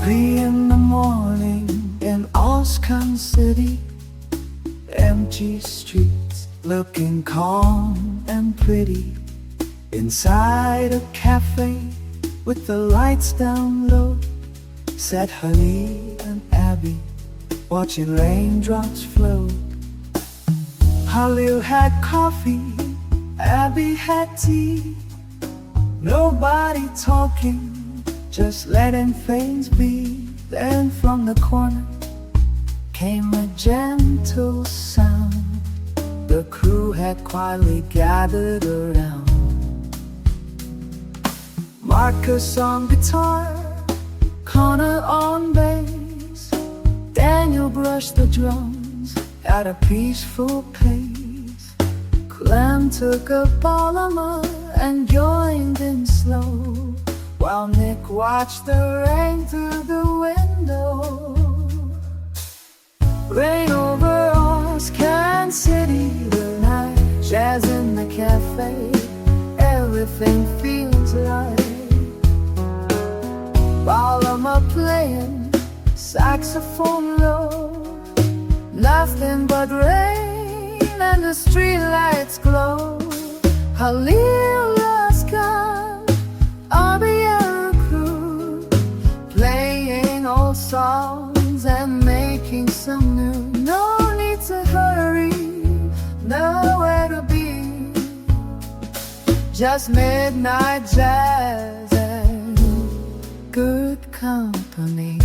3 in the morning in Ozkan City. Empty streets looking calm and pretty. Inside a cafe with the lights down low sat Holly and Abby, watching raindrops flow. Holly had coffee, Abby had tea. Nobody talking, just letting things be. Then from the corner came a gentle sound. The crew had quietly gathered around. Marcus on guitar, Connor on bass, Daniel brushed the drums at a peaceful pace. Clem took a polymer and joined in slow, while Nick watched the rain through the window. Rain over ozkan City tonight, jazz in the cafe, everything feels right. Polymer playing, saxophone low, nothing but rain and the streetlights glow. Halil Laskan, RBR crew, playing old songs and making some new. No need to hurry, nowhere to be, just midnight jazz and good company.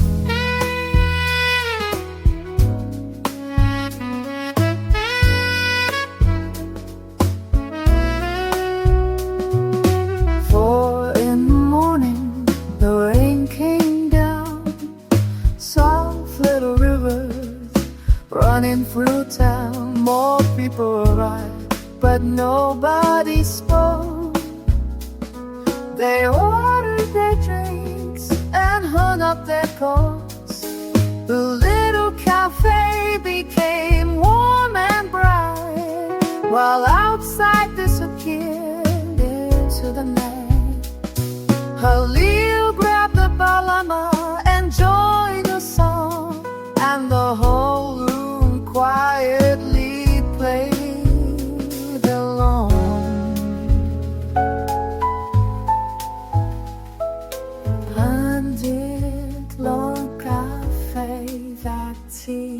Running through town, more people arrived, but nobody spoke. They ordered their drinks and hung up their coats. The little cafe became warm and bright, while outside disappeared into the night. Halil grabbed the balama and joined the song, and the whole room quietly played along. Pandit long cafe that tea.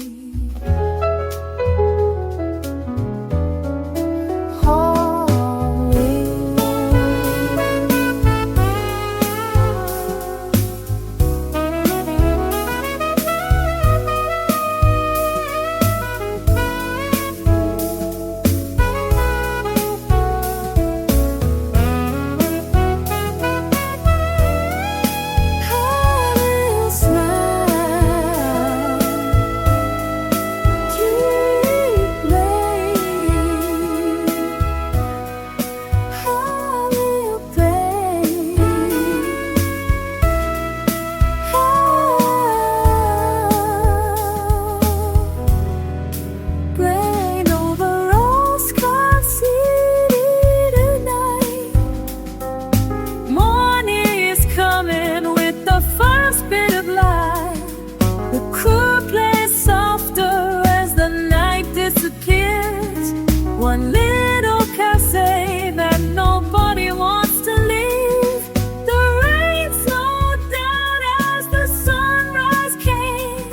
One little cafe that nobody wants to leave. The rain slowed down as the sunrise came.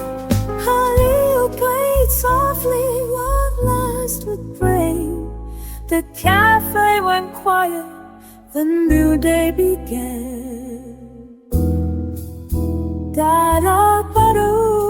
Halil played softly one last refrain. The cafe went quiet, the new day began. Da-da-ba-doo.